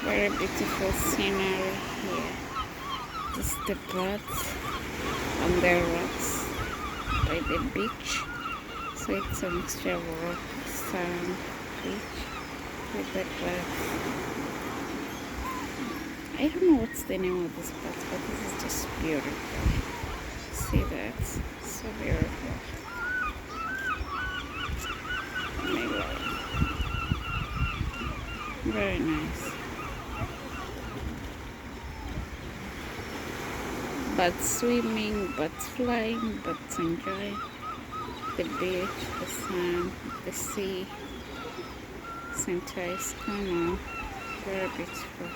Very beautiful scenery here. This is the path on the rocks by the beach. So it's a mixture of rock, sand, beach with the path. I don't know what's the name of this path, but this is just beautiful. See that? So beautiful. Oh my God. Very nice. Birds swimming, birds flying, birds enjoying the beach, the sun, the sea. Center is Kano. Very beautiful.